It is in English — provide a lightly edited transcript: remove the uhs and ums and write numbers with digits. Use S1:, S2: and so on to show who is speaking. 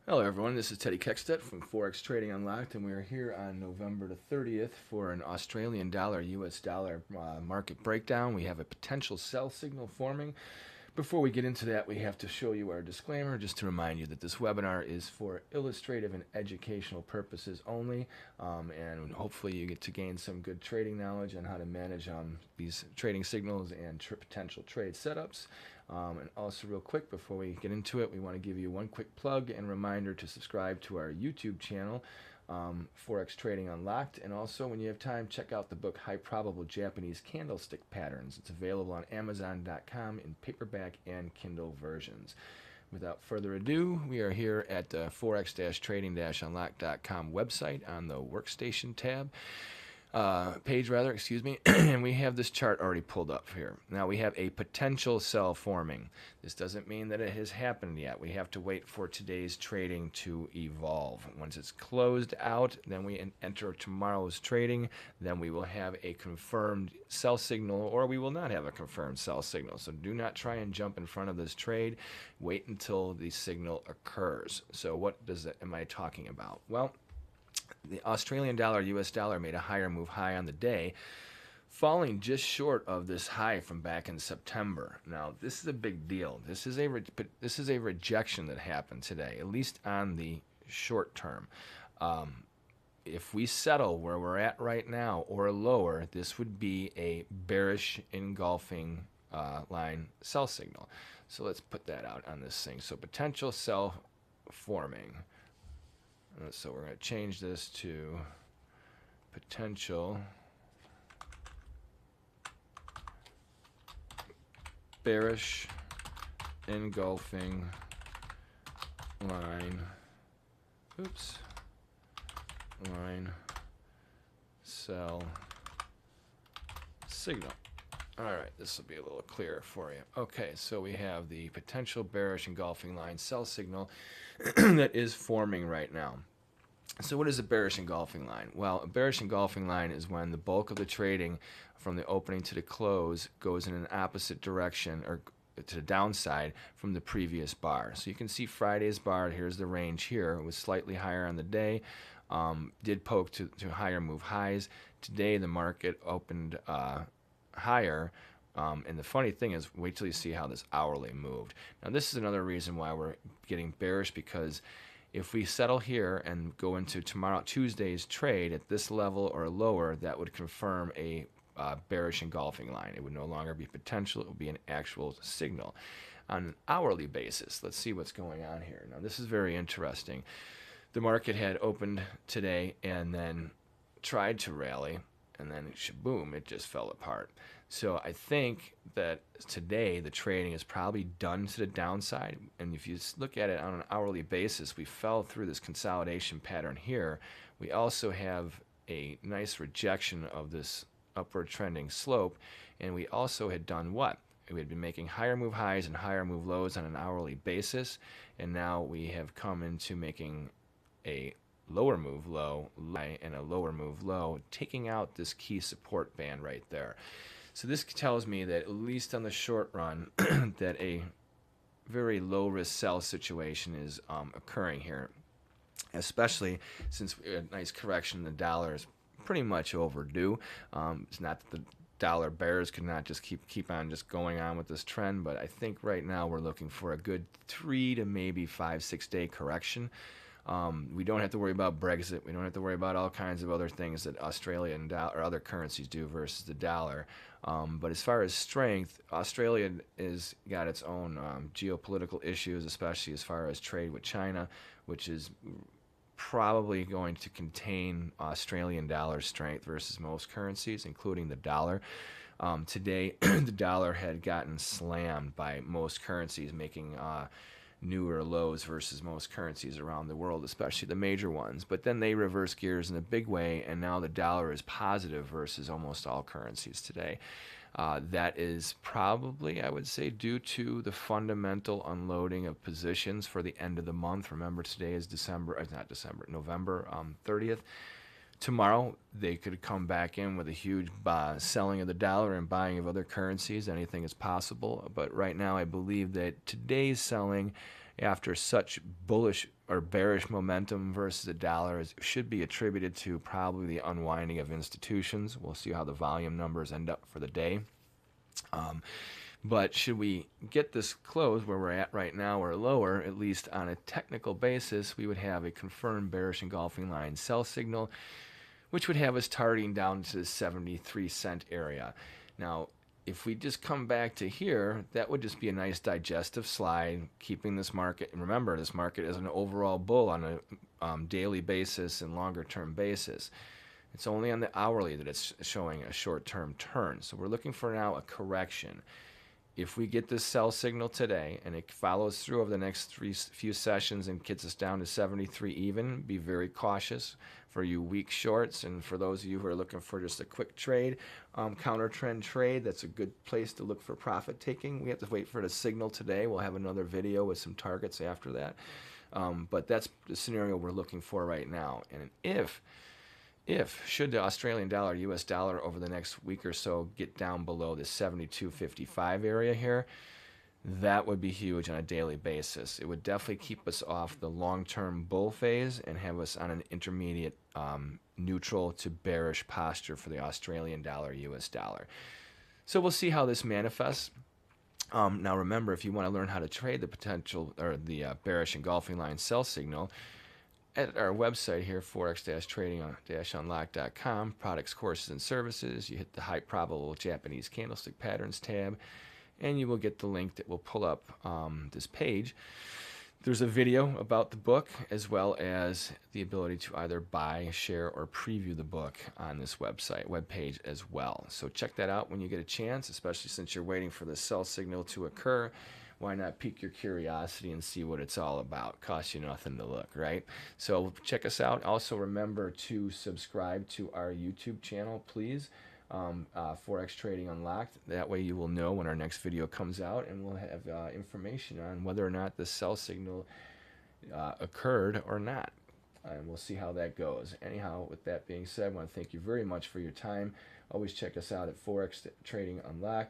S1: Hello everyone, this is Teddy Keckstedt from Forex Trading Unlocked, and we are here on November the 30th for an Australian dollar, US dollar market breakdown. We have a potential sell signal forming. Before we get into that, we have to show you our disclaimer, just to remind you that this webinar is for illustrative and educational purposes only, and hopefully you get to gain some good trading knowledge on how to manage these trading signals and potential trade setups. And also real quick, before we get into it, we want to give you one quick plug and reminder to subscribe to our YouTube channel, Forex Trading Unlocked, and also when you have time, check out the book High Probable Japanese Candlestick Patterns. It's available on Amazon.com in paperback and Kindle versions. Without further ado, we are here at the Forex-Trading-Unlocked.com website on the Workstation tab. Page rather, excuse me, and we have this chart already pulled up here. Now we have a potential sell forming. This doesn't mean that it has happened yet. We have to wait for today's trading to evolve. Once it's closed out, then we enter tomorrow's trading. Then we will have a confirmed sell signal, or we will not have a confirmed sell signal. So do not try and jump in front of this trade. Wait until the signal occurs. So what am I talking about? Well, the Australian dollar, US dollar made a higher move high on the day, falling just short of this high from back in September. Now, this is a big deal. This is a rejection that happened today, at least on the short term. If we settle where we're at right now or lower, this would be a bearish engulfing line sell signal. So let's put that out on this thing. So potential sell forming. So we're going to change this to potential bearish engulfing line, line sell signal. All right, this will be a little clearer for you. Okay, so we have the potential bearish engulfing line sell signal that is forming right now. So what is a bearish engulfing line? Well, a bearish engulfing line is when the bulk of the trading from the opening to the close goes in an opposite direction, or to the downside, from the previous bar. So you can see Friday's bar, here's the range here. It was slightly higher on the day, did poke to higher move highs. Today the market opened higher. And the funny thing is, wait till you see how this hourly moved. Now this is another reason why we're getting bearish, because if we settle here and go into Tuesday's trade at this level or lower, that would confirm a bearish engulfing line. It would no longer be potential, it would be an actual signal. On an hourly basis, let's see what's going on here. Now this is very interesting. The market had opened today and then tried to rally, and then boom, it just fell apart. So I think that today the trading is probably done to the downside. And if you look at it on an hourly basis, we fell through this consolidation pattern here. We also have a nice rejection of this upward trending slope. And we also had done what? We had been making higher move highs and higher move lows on an hourly basis. And now we have come into making a lower move low and a lower move low, taking out this key support band right there. So this tells me that at least on the short run that a very low risk sell situation is occurring here, especially since a nice correction in the dollar is pretty much overdue. It's not that the dollar bears could not just keep on just going on with this trend, but I think right now we're looking for a good 3 to maybe 5-6 day correction. We don't have to worry about Brexit. We don't have to worry about all kinds of other things that Australia or other currencies do versus the dollar. But as far as strength, Australia is got its own geopolitical issues, especially as far as trade with China, which is probably going to contain Australian dollar strength versus most currencies, including the dollar. Today, the dollar had gotten slammed by most currencies, making newer lows versus most currencies around the world, especially the major ones. But then they reverse gears in a big way, and now the dollar is positive versus almost all currencies today. That is probably, I would say, due to the fundamental unloading of positions for the end of the month. Remember, today is November 30th. Tomorrow, they could come back in with a huge selling of the dollar and buying of other currencies. Anything is possible. But right now, I believe that today's selling, after such bullish or bearish momentum versus the dollar should be attributed to probably the unwinding of institutions. We'll see how the volume numbers end up for the day. But should we get this close where we're at right now or lower, at least on a technical basis, we would have a confirmed bearish engulfing line sell signal, which would have us targeting down to the 73-cent area. Now, if we just come back to here, that would just be a nice digestive slide, keeping this market. And remember, this market is an overall bull on a daily basis and longer term basis. It's only on the hourly that it's showing a short-term turn. So we're looking for now a correction. If we get this sell signal today and it follows through over the next few sessions and gets us down to 73 even, be very cautious for you weak shorts. And for those of you who are looking for just a quick trade, counter trend trade, that's a good place to look for profit taking. We have to wait for the signal today. We'll have another video with some targets after that. But that's the scenario we're looking for right now. And if should the Australian dollar, US dollar over the next week or so get down below the 72.55 area here, that would be huge on a daily basis. It would definitely keep us off the long-term bull phase and have us on an intermediate neutral to bearish posture for the Australian dollar, US dollar. So we'll see how this manifests. Now remember, if you want to learn how to trade the potential or the bearish engulfing line sell signal, at our website here, Forex-Trading-Unlocked.com, products, courses, and services, you hit the high probable Japanese candlestick patterns tab, and you will get the link that will pull up this page. There's a video about the book, as well as the ability to either buy, share, or preview the book on this webpage as well. So check that out when you get a chance, especially since you're waiting for the sell signal to occur. Why not pique your curiosity and see what it's all about? Costs you nothing to look, right? So check us out. Also remember to subscribe to our YouTube channel, please. Forex Trading Unlocked. That way you will know when our next video comes out, and we'll have information on whether or not the sell signal occurred or not. And we'll see how that goes. Anyhow, with that being said, I want to thank you very much for your time. Always check us out at Forex Trading Unlocked.